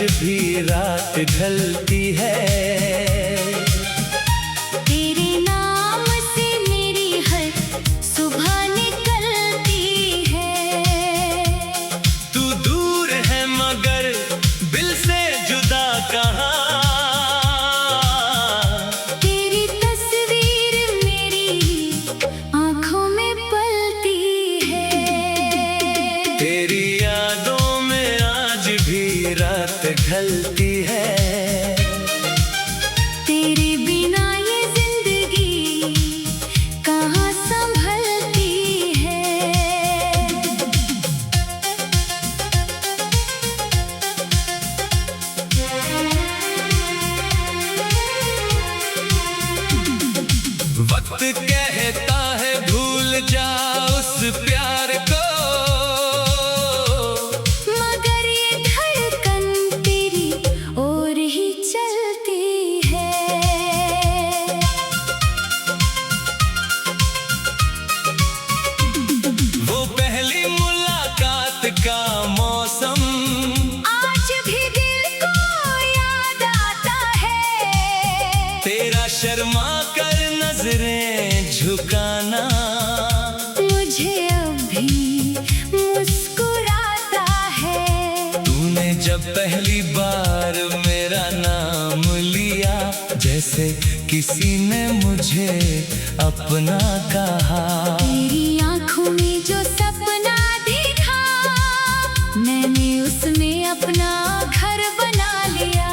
भी रात ढलती है। तेरे नाम से मेरी हर सुबह निकलती है। तू दूर है मगर दिल से जुदा कहाँ। तेरी तस्वीर मेरी आँखों में पलती है। तेरी यादों में आज भी रात ढलती है। तेरे बिना ये जिंदगी कहाँ संभलती है। वक्त कहता है भूल जा उस प्यार को, मगर ये धड़कन तेरी ओर ही चलती है। वो पहली मुलाकात का मौसम आज भी दिल को याद आता है। तेरा शर्मा कर नजरें झुकाना मुझे अभी मुस्कुराता है। तूने जब पहली बार मेरा नाम लिया, जैसे किसी ने मुझे अपना कहा। तेरी आँखों में जो सपना देखा, मैंने उसमें अपना घर बना लिया।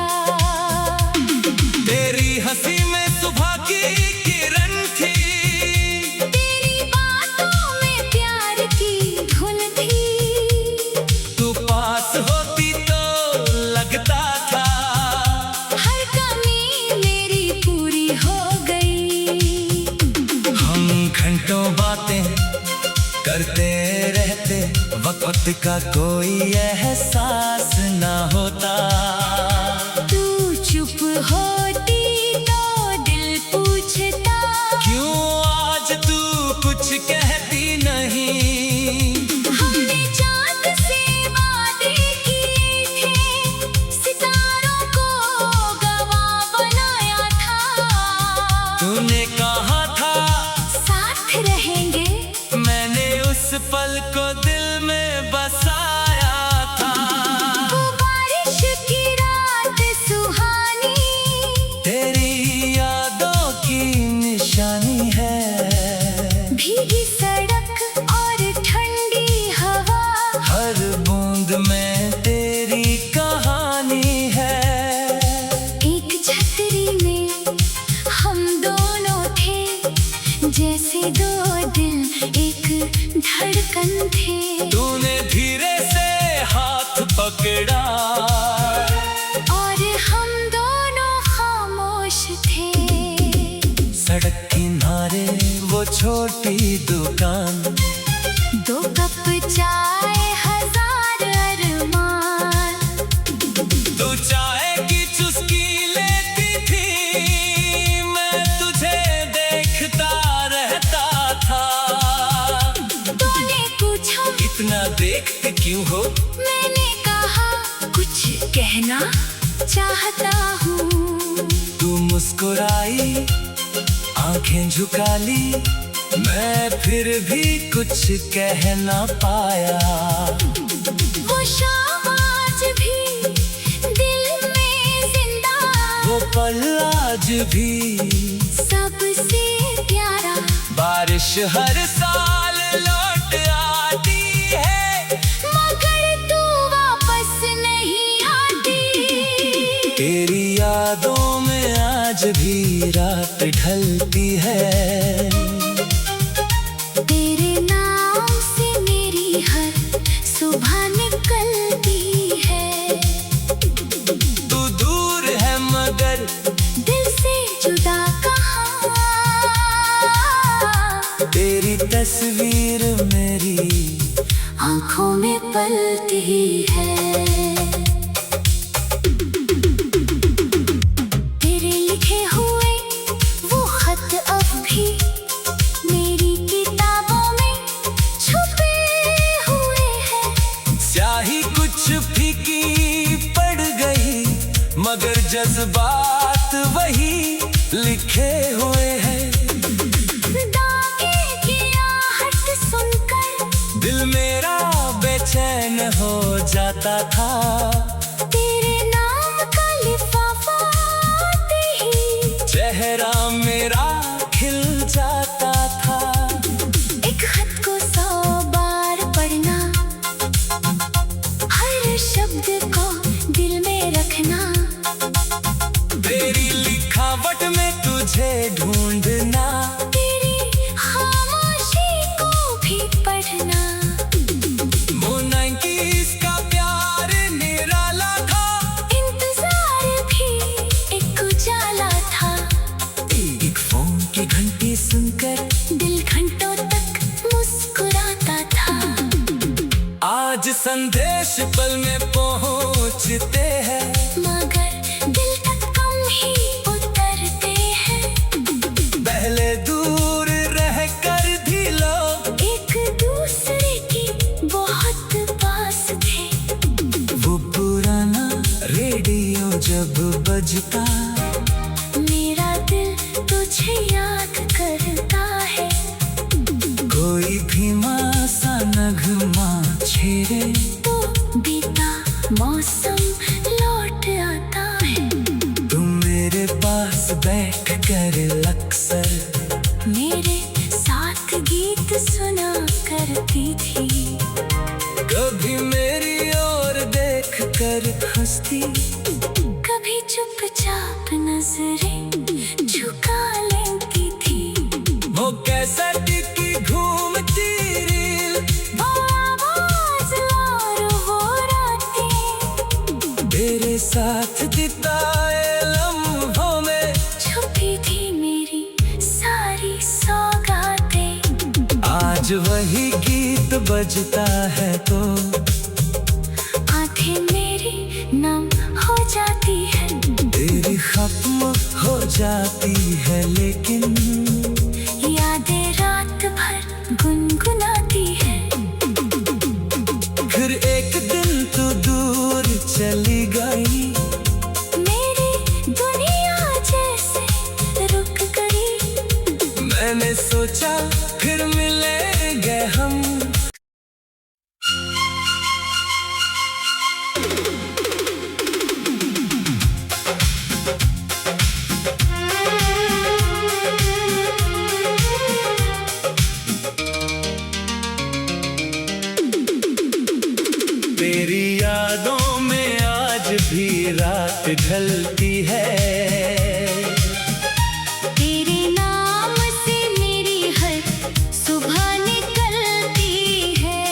तेरी हंसी में सुबह की किरण थी, तेरी बातों में प्यार की धुन थी। तू पास होती तो लगता था हर कमी मेरी पूरी हो गई। हम घंटों बातें करते रहते, वक्त का कोई एहसास ना होता। तू चुप होती तो दिल पूछता, क्यों आज तू कुछ कहती नहीं। हमने चाँद से वादे किए थे, सितारों को गवाह बनाया था। तूने कहा था साथ रहेंगे, मैंने उस पल को दिल में बसाया था। वो बारिश की रात सुहानी, तेरी यादों की निशानी है। भीगी सड़क और ठंडी हवा, हर बूंद में तेरी कहानी है। एक छतरी में हम दोनों थे, जैसे दो दिल एक धड़कन थे। तूने धीरे से हाथ पकड़ा, और हम दोनों खामोश थे। सड़क किनारे वो छोटी दुकान, 2 कप चाय, 1000 अरमान। तू चाय की चुस्की लेती थी, मैं तुझे देखता रहता था। तूने पूछा इतना देखते क्यों हो, मैंने कहा कुछ कहना चाहता हूँ। तू मुस्कुराई, आंखें झुका ली, मैं फिर भी कुछ कह ना पाया। वो शाम आज भी दिल में जिंदा, वो पल आज भी सबसे प्यारा। बारिश हर साल लौट आती है, मगर तू वापस नहीं आती। तेरी यादों में आज भी रात ढलती है। तेरे नाम से मेरी हर सुबह निकलती है। तू दूर है मगर दिल से जुदा कहाँ। तेरी तस्वीर मेरी आँखों में पलती है। तेरे लिखे हुए वो खत अब भी मेरी किताबों में छुपे हुए हैं। स्याही कुछ फीकी पड़ गई जज्बात वही लिखे हुए हैं। दागे की आहट सुनकर दिल मेरा बेचैन हो जाता था। तेरे नाम का लिफाफा आते ही चेहरा मेरा खिल जाता था। एक खत को 100 बार पढ़ना, हर शब्द को दिल में रखना, तेरी लिखावट में तुझे ढूंढना, तेरी खामोशी को भी पढ़ना। वो 90s का प्यार निराला था। इंतजार भी एक उजाला था। एक फोन की घंटी सुनकर दिल घंटों तक मुस्कुराता था। आज संदेश पल में पहुंचते हैं, मगर दिल तक कम ही उतरते हैं। पहले दूर रहकर भी लोग एक दूसरे की बहुत पास थे। वो पुराना रेडियो जब बजता, मेरा दिल तुझे याद करता है। कोई धीमा सा नगमा छेड़े तो बीता मौसम लौट आता है। तुम मेरे पास बैठ कर अक्सर मेरे साथ गीत सुना करती थी। कभी मेरी ओर देख कर हंसती, कभी चुपचाप नजरें झुका लेती थी। वो कैसेट की घूमती रील, वो आवाज और वो रातें, तेरे साथ बिताए लम्हों में छुपी थी मेरी सारी सौगातें। आज वही गीत बजता है तो आंखें मेरी नम हो जाती है। तेरी खत्म हो जाती है, लेकिन यादें रात भर गुनगुनाती है। फिर एक दिन तू दूर चली गई, मेरी दुनिया जैसे रुक गई। मैंने सोचा फिर मिलेंगे हम। तेरी यादों में आज भी रात ढलती है। तेरे नाम से मेरी हर सुबह निकलती है।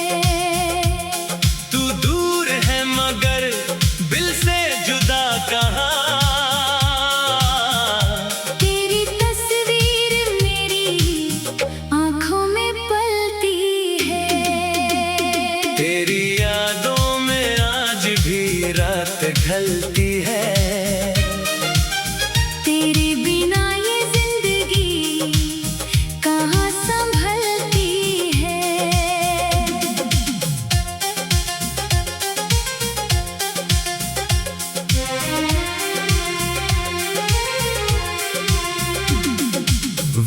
तू दूर है मगर दिल से जुदा कहाँ। तेरी तस्वीर मेरी आंखों में पलती है। तेरी यादों में आज भी रात ढलती है। तेरे बिना ये जिंदगी कहाँ संभलती है।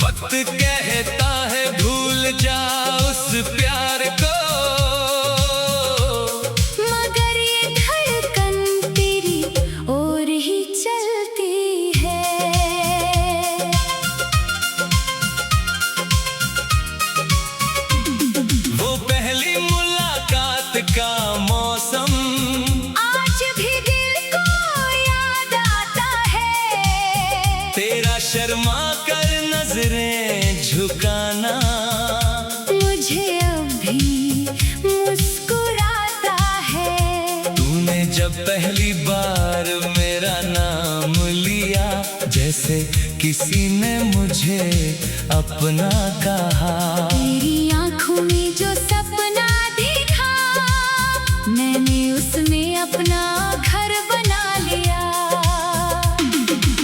वक्त कहता है भूल जा उस प्यार को, मगर ये धड़कन तेरी ओर ही चलती है। वो पहली मुलाकात का मौसम आज भी दिल को याद आता है। तेरा शर्मा कर नजरें झुकाना, मुझे अब भी मुस्कुराता है। तूने जब पहली बार मेरा नाम लिया, जैसे किसी ने मुझे अपना कहा। तेरी आंखों में जो सपना देखा, मैंने उसमें अपना घर बना लिया।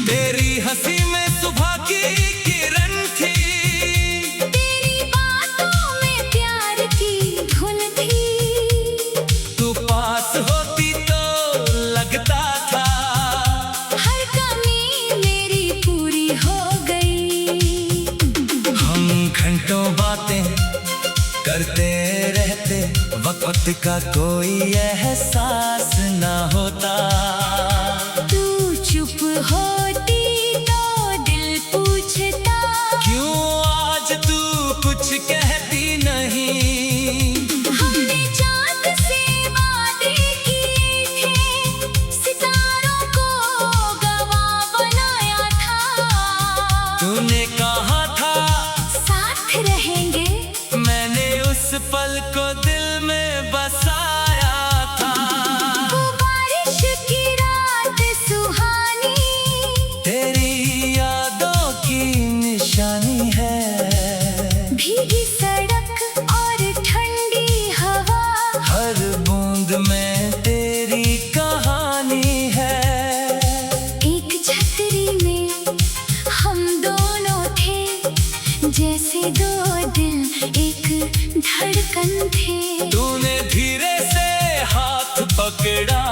तेरी हंसी में सुबह की किरण थी, तेरी बातों में प्यार की धुन थी। तू पास होती तो लगता था हर वक्त का कोई एहसास ना होता। तू चुप होती तो दिल पूछता, क्यों आज तू कुछ कहती नहीं। हमने चाँद से वादे किए थे, सितारों को गवाह बनाया था। तूने कहा था साथ रहेंगे, मैंने उस पल को दिल में बसाया था। वो बारिश की रात सुहानी, तेरी यादों की निशानी है। भीगी सड़क और ठंडी हवा, हर बूंद में तेरी कहानी है। एक छतरी में हम दोनों थे, जैसे दो दिल एक धड़कन थे। तूने धीरे से हाथ पकड़ा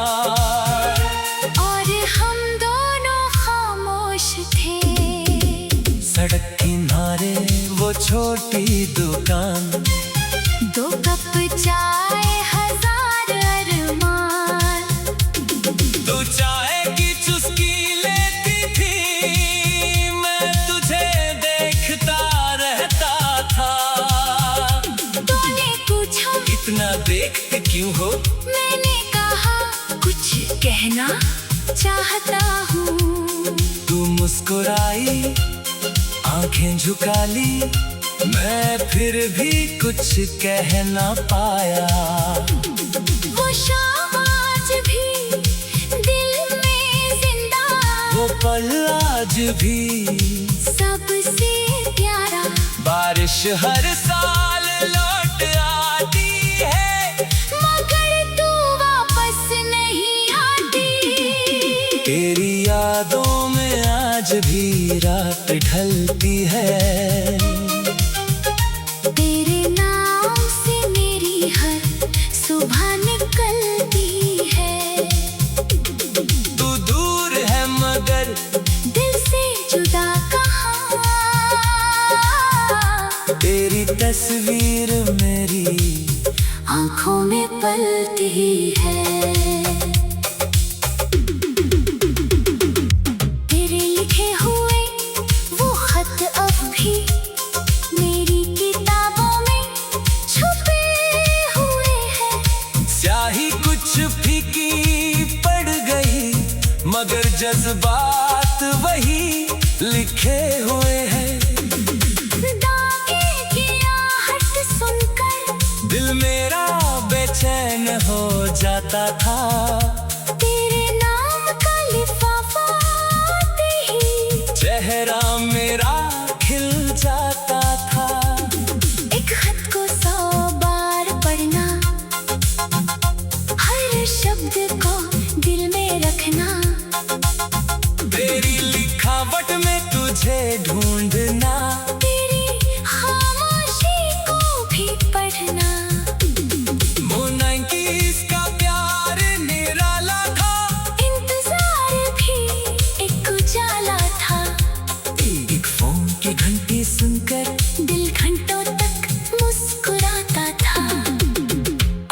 और हम दोनों खामोश थे। सड़क किनारे वो छोटी दुकान, 2 कप चाय, 1000 अरमान। तू चाय की चुस्की लेती थी, मैं तुझे देखता रहता था। तूने पूछा इतना देखते क्यों हो, मैंने कहा कुछ कहना चाहता हूँ। तू मुस्कुराई, आंखें झुका ली, मैं फिर भी कुछ कह ना पाया। वो शाम आज भी दिल में जिंदा, वो पल आज भी सबसे प्यारा। बारिश हर साल लौट आती है, मगर तू वापस नहीं आती। तेरी यादों में आज भी रात ढलती है। तेरे नाम से मेरी हर सुबह निकलती है। तू दूर है मगर दिल से जुदा कहाँ, तेरी तस्वीर मेरी आँखों में पलती है। तेरे लिखे हुए वो खत अब भी मेरी किताबों में छुपे हुए हैं। स्याही कुछ फीकी पड़ गई, मगर जज्बात वही लिखे हुए हैं। दागे की आहट सुनकर दिल मेरा बेचैन हो जाता था। तेरे नाम का लिफाफा आते ही चेहरा मेरा खिल जाता था। एक खत को 100 बार पढ़ना, हर शब्द को दिल में रखना। तेरी लिखावट में तुझे ढूंढना, तेरी खामोशी को भी पढ़ना। मोनाइस का प्यार निराला था, इंतजार भी एक उजाला था। एक फोन की घंटी सुनकर दिल घंटों तक मुस्कुराता था।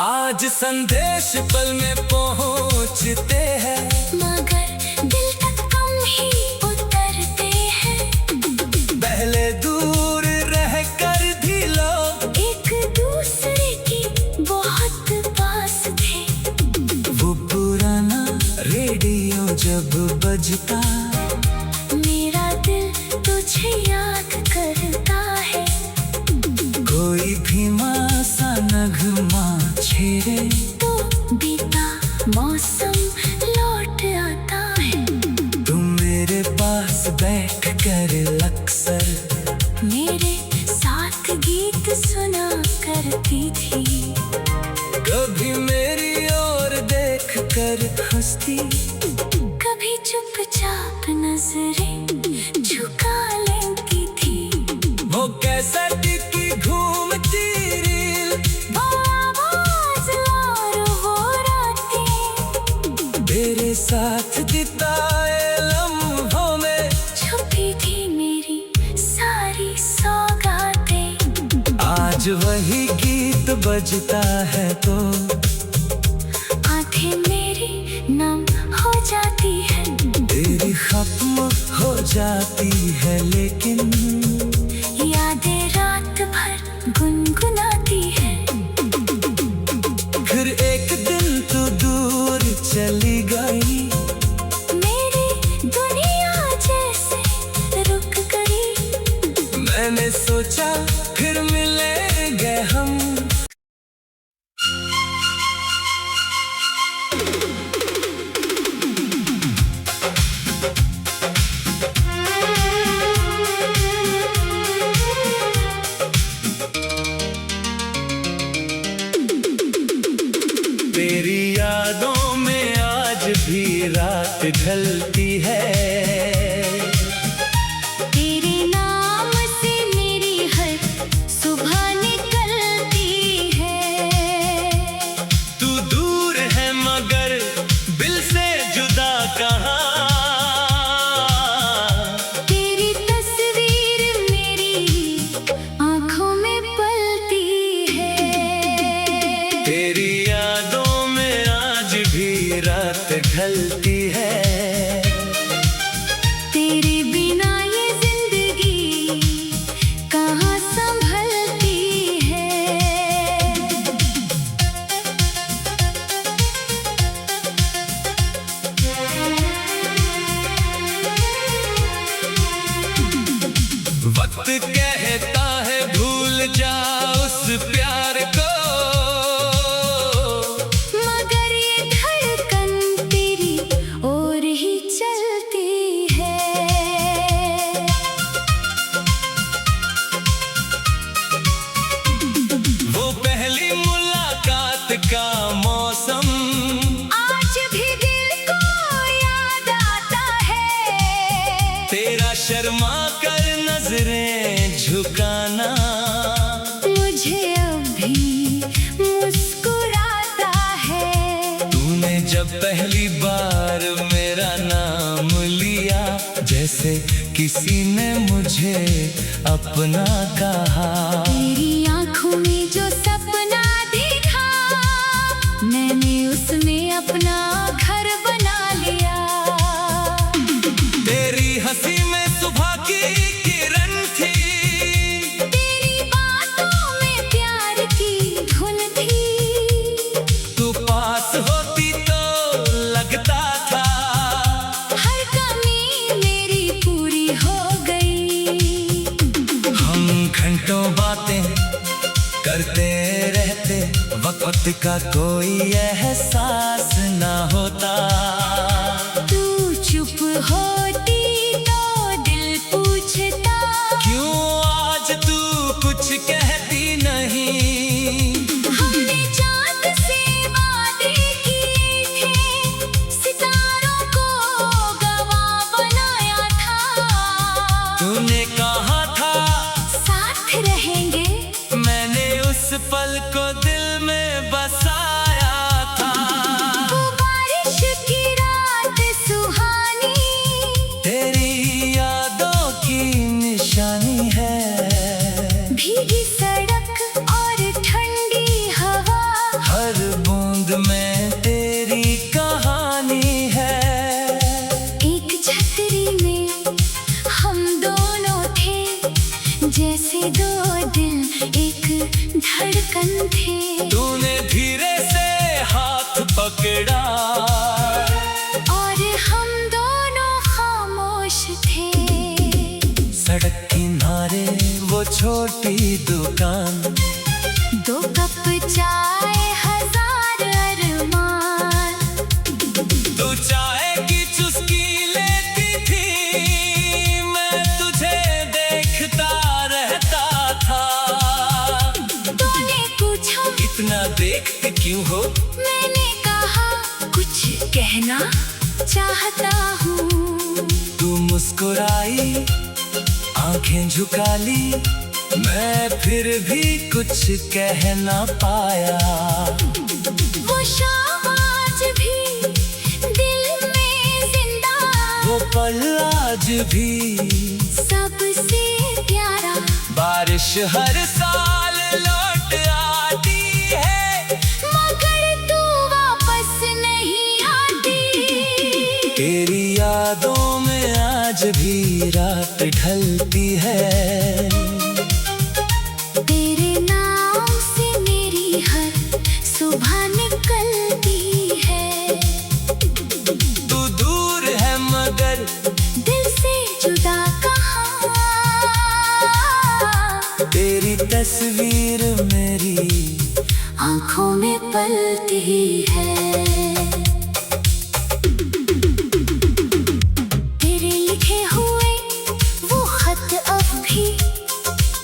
आज संदेश पल में पहुंचते हैं, मगर दिल तक कम ही उतरते हैं। पहले दूर रह कर भी लोग एक दूसरे की बहुत पास थे। वो पुराना रेडियो जब बजता, मेरा दिल तुझे याद करता है। कोई धीमा सा नगमा छेड़े, तो बीता मौसम लौट आता है। तुम मेरे पास बैठ कर अक्सर मेरे साथ गीत सुना करती थी। कभी मेरी ओर देख कर हंसती, कभी चुपचाप नजरें झुका लेती थी। वो कैसेट की घूमती रील, वो आवाज और वो रातें, तेरे साथ बिताए लम्हों में छुपी थी मेरी सारी सौगातें। आज वही गीत बजता है तो आंखें मेरी नम हो जाती है, तेरी खत्म हो जाती है, लेकिन यादें रात भर गुनगुनाती है। फिर एक दिन तू दूर चली गई, मेरी दुनिया जैसे रुक गई। मैंने सोचा फिर मिलेंगे हम। तेरी यादों में आज भी रात ढलती है, तेरे नाम से मेरी हर सुबह निकलती है। तू दूर है मगर दिल से जुदा कहाँ। तेरी तस्वीर मेरी आंखों में पलती है, तेरी यादों में आज भी रात ढलती है। तेरे बिना ये जिंदगी कहाँ संभलती है। वक्त कहता है भूल जा उस प्यार को, मगर ये धड़कन तेरी ओर ही चलती है। वो पहली मुलाकात का मौसम आज भी दिल को याद आता है, तेरा शर्मा कर नजरें झुकाना मुझे अब भी मुस्कुराता है। तूने जब पहली बार मेरा नाम लिया, जैसे किसी ने मुझे अपना कहा। तेरी आंखों में जो सपना देखा, मैंने उसमें अपना घर बना लिया। तेरी हंसी में सुबह की किरण थी, तेरी बातों में प्यार की धुन थी। तू पास होती तो लगता था हर कमी मेरी पूरी हो गई। हम घंटों बातें करते रहते, वक्त का कोई एहसास ना होता। तू चुप होती तो दिल पूछता, क्यों आज तू कुछ कहती नहीं। हमने चाँद से वादे किए थे, सितारों को गवाह बनाया था। तूने कहा था साथ रहेंगे, मैंने उस पल को दिल में बसाया था। वो बारिश की रात सुहानी, तेरी यादों की निशानी है, भीगी सड़क और ठंडी हवा, हर बूंद में तेरी कहानी है। एक छतरी में हम दोनों थे, जैसे दो दिल एक धड़कन थे। तूने धीरे से हाथ पकड़ा, और हम दोनों खामोश थे। सड़क किनारे वो छोटी दुकान, दो कप चाय हजार अरमान, तू चाय की चुस्की लेती थी, मैं तुझे देखता रहता था। तूने पूछा इतना देखते क्यों हो, मैंने कहा कुछ कहना चाहता हूँ। तू मुस्कुराई आंखें झुका ली, मैं फिर भी कुछ कह ना पाया। वो शाम आज भी दिल में जिंदा, वो पल आज भी सबसे प्यारा। बारिश हर साल लौट आती है। तेरे नाम से मेरी हर सुबह निकलती है। तू दूर है मगर दिल से जुदा कहाँ। तेरी तस्वीर मेरी आँखों में पलती है। तेरे लिखे हुए वो खत अब भी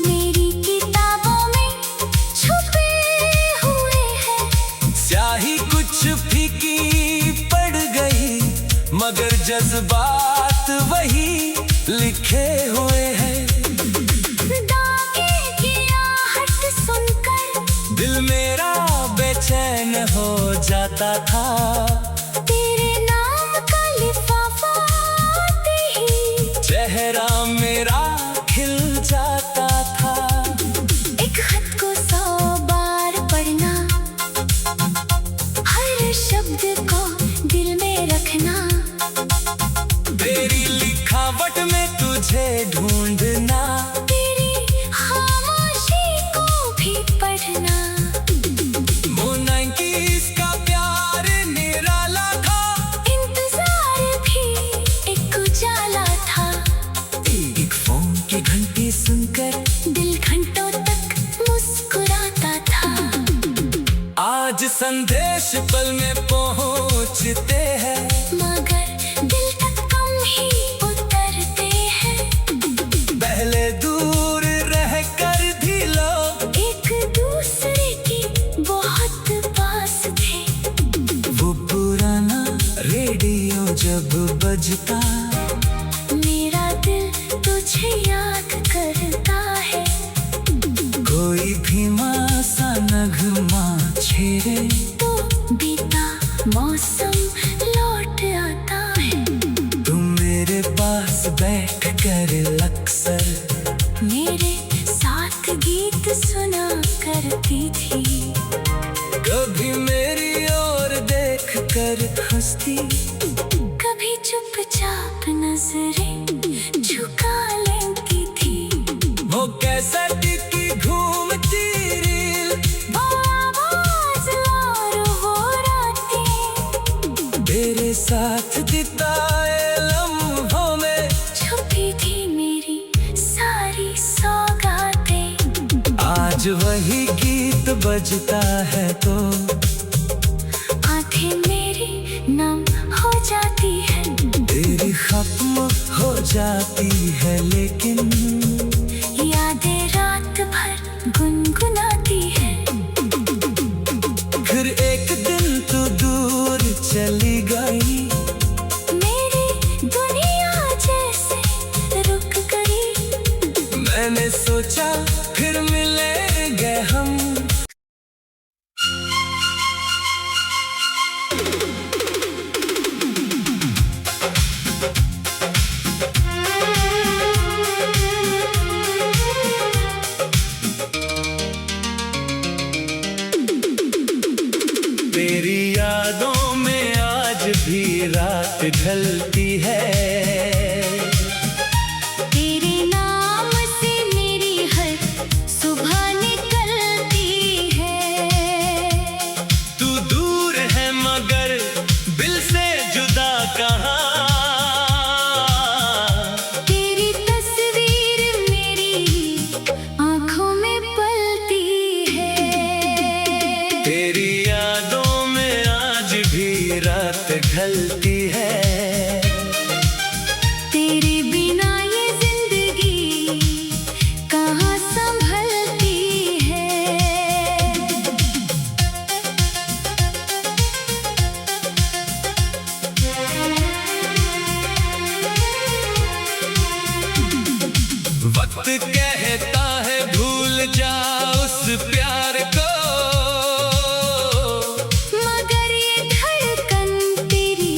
मेरी किताबों में छुपे हुए हैं। स्याही कुछ फीकी पड़ गई मगर जज्बात वही लिखे हुए हैं। दागे की आहट सुनकर दिल मेरा बेचैन हो जाता था। तेरे नाम का लिफाफा आते ही चेहरा मेरा खिल जाता था। एक खत को 100 बार पढ़ना, हर शब्द को दिल में रखना। तेरी लिखावट में तुझे ढूंढना, तेरी खामोशी को भी पढ़ना। मोनाइकी इसका प्यार निराला था। इंतजार भी एक उजाला था। एक फोन की घंटी सुनकर दिल घंटों तक मुस्कुराता था। आज संदेश पल में पहुंचते हैं मगर दिल तक कम ही उतरते हैं। पहले दूर रहकर भी लोग एक दूसरे की बहुत पास थे। वो पुराना रेडियो जब बजता मेरा दिल तुझे याद करता है। कोई धीमा सा नगमा छेड़े तो बीता मौसम लौट आता है। तुम मेरे पास बैठ कर अक्सर मेरे साथ गीत सुना करती थी। कभी मेरी ओर देख कर हंसती, कभी चुपचाप नजरें झुका लेती थी। वो कैसेट की घूमती रील, वो आवाज और वो रातें तेरे साथ बिताए लम्हों में छुपी थी मेरी सारी सौगातें। आज वही गीत बजता है तो आंखें मेरी नम हो जाती है। तेरी खत्म हो जाती है लेकिन यादें रात भर गुनगुनाती है। फिर एक दिन तू दूर चली गई, मेरी दुनिया जैसे रुक गई। मैंने सोचा फिर मिलेंगे हम। तेरी यादों में आज भी रात ढलती है। तेरे नाम से मेरी हर सुबह निकलती है। तू दूर है मगर दिल से जुदा कहाँ। तेरी तस्वीर मेरी आँखों में पलती है। तेरी यादों में आज भी रात ढलती है। तेरे बिना ये जिंदगी कहाँ संभलती है। वक्त कहता है भूल जा उस प्यार को, मगर ये धड़कन तेरी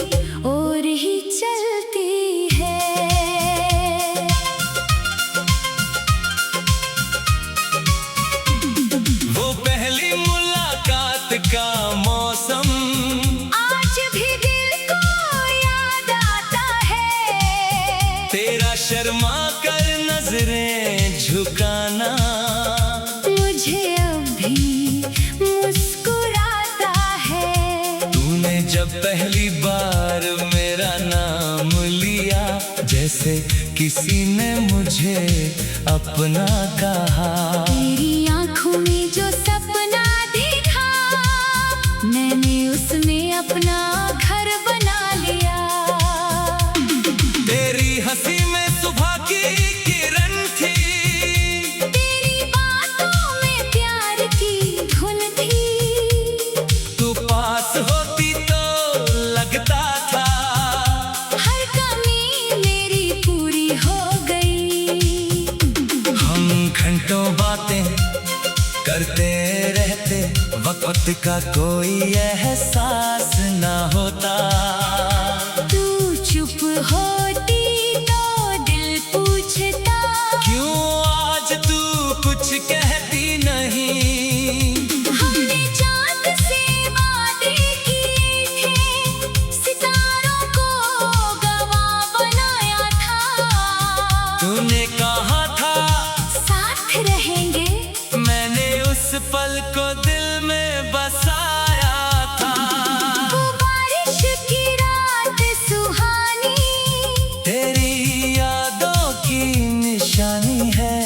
नजरें झुकाना मुझे अभी मुस्कुराता है। तूने जब पहली बार मेरा नाम लिया, जैसे किसी ने मुझे अपना कहा। तेरी आंखों में जो सपना देखा, मैंने उसमें अपना घर बना लिया। तेरी हंसी में सुबह की किरण थी, तेरी बातों में प्यार की धुन थी। तू पास होती तो लगता था हर कमी मेरी पूरी हो गई। हम घंटों बातें करते रहते, वक्त का कोई एहसास ना होता। तू चुप होती तो दिल पूछता, क्यों आज तू कुछ कहती नहीं। हमने चाँद से वादे किए थे, सितारों को गवाह बनाया था। तूने कहा था साथ रहेंगे, मैंने उस पल को दिल में बसाया था। वो बारिश की रात सुहानी, तेरी यादों की निशानी है।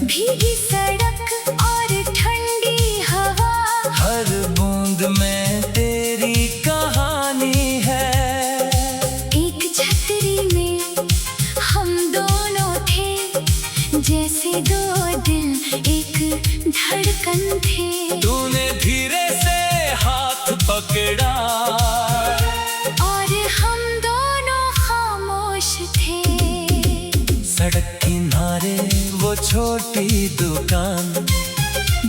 भीगी सड़क और ठंडी हवा, हर बूंद में तेरी कहानी है। एक छतरी में हम दोनों थे, जैसे दो दिल एक धड़कन थे। तूने धीरे से हाथ पकड़ा, और हम दोनों खामोश थे। सड़क किनारे वो छोटी दुकान,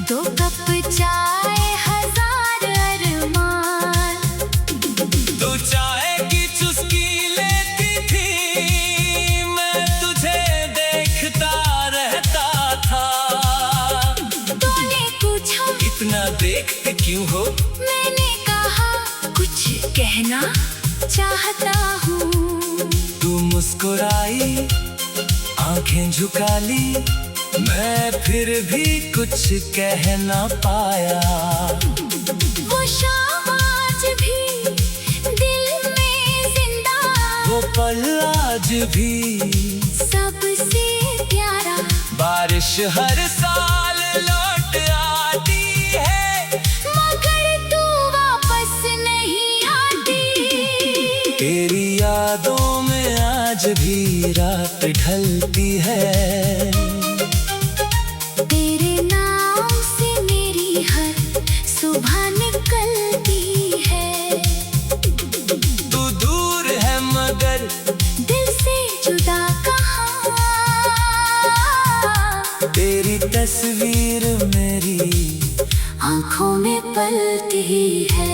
दो कप चाय हजार अरमान। तू चाय की चुस्की लेती थी, मैं तुझे देखता रहता था। तूने पूछा इतना देखते क्यों हो, मैंने कहा कुछ कहना चाहता हूँ। तू मुस्कुराई, आंखें झुका ली, मैं फिर भी कुछ कह ना पाया। वो शाम आज भी दिल में जिंदा, वो पल आज भी सबसे प्यारा। बारिश हर साल लौट आती है, मगर तू वापस नहीं आती। तेरी यादों में आज भी रात ढलती है। तेरे नाम से मेरी हर सुबह निकलती है। तू दूर है मगर दिल से जुदा कहाँ, तेरी तस्वीर मेरी आँखों में पलती है।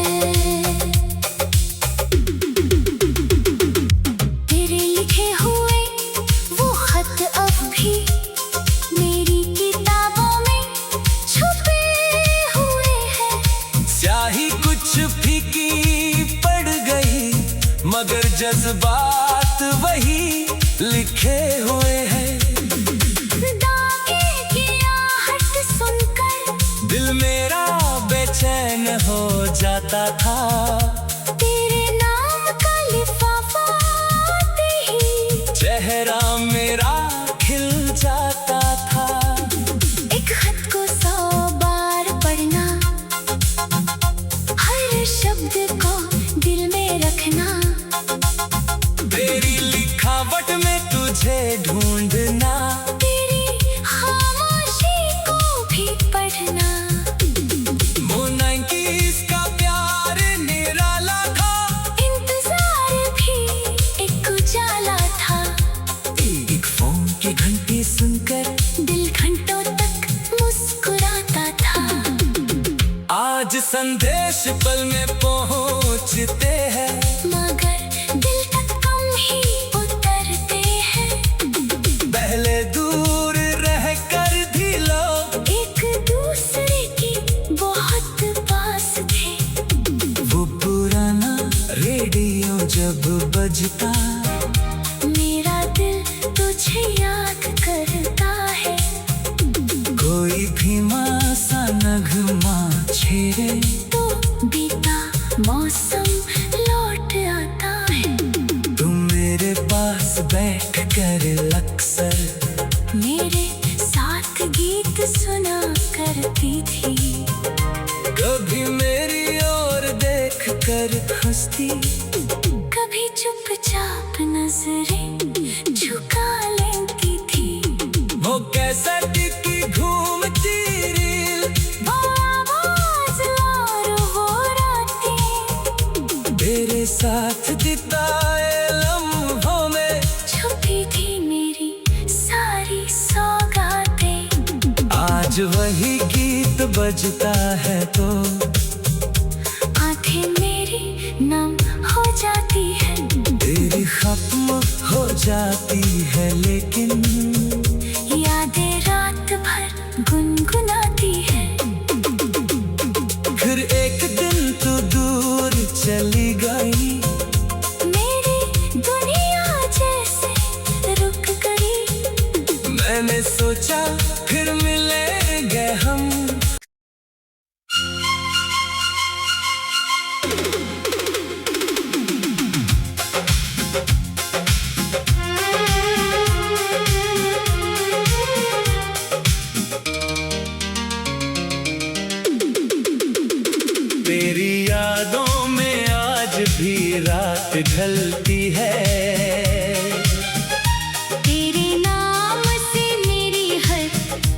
तेरे लिखे हुए वो खत अब भी मेरी किताबों में छुपे हुए हैं। स्याही कुछ फीकी पड़ गई, मगर जज्बात वही लिखे हुए हैं। दागे की आहट सुनकर दिल मेरा बेचैन हो जाता था। तेरे नाम का लिफाफा आते ही चेहरा मेरा खिल जाता था। एक खत को 100 बार पढ़ना, हर शब्द को दिल में रखना। तेरी लिखावट में तुझे ढूंढना, तेरी खामोशी को भी पढ़ना। मोना इसका प्यार निराला था, इंतजार भी एक उजाला था। एक फोन की घंटी सुनकर दिल घंटों तक मुस्कुराता था। आज संदेश पल में पहुंचते हैं, मगर दिल तक कम ही उतरते हैं। पहले दूर रह कर भी लोग एक दूसरे की बहुत पास थे। वो पुराना रेडियो जब बजता, मेरा दिल तुझे याद कर मौसम लौट आता है। तुम मेरे पास बैठ कर अक्सर मेरे साथ गीत सुना करती थी। कभी मेरी ओर देख कर हंसती, कभी चुपचाप नजरें झुका लेती थी। वो कैसा टिकी घूमती रील, वो आवाज और वो रातें, तेरे साथ बिताए लम्हों में छुपी थी मेरी सारी सौगातें। आज वही गीत बजता है तो आंखें मेरी नम हो जाती है। तेरी खत्म हो जाती है, लेकिन यादें रात भर गुनगुनाती है। फिर एक दिन तू दूर चली गई, मेरी दुनिया जैसे रुक गई। मैंने सोचा फिर मिलेंगे हम। तेरी यादों में आज भी रात ढलती है। तेरे नाम से मेरी हर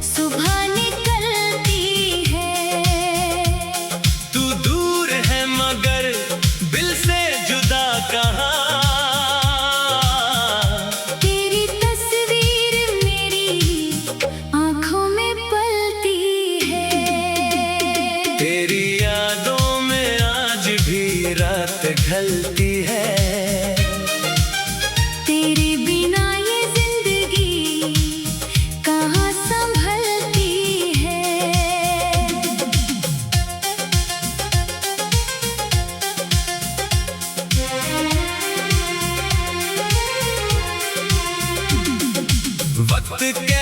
सुबह निकलती है। तू दूर है मगर दिल से जुदा कहाँ। तेरी तस्वीर मेरी आँखों में पलती है। तेरी यादों में आज भी रात ढलती है। तेरे बिना ये जिंदगी कहाँ संभलती है। वक्त के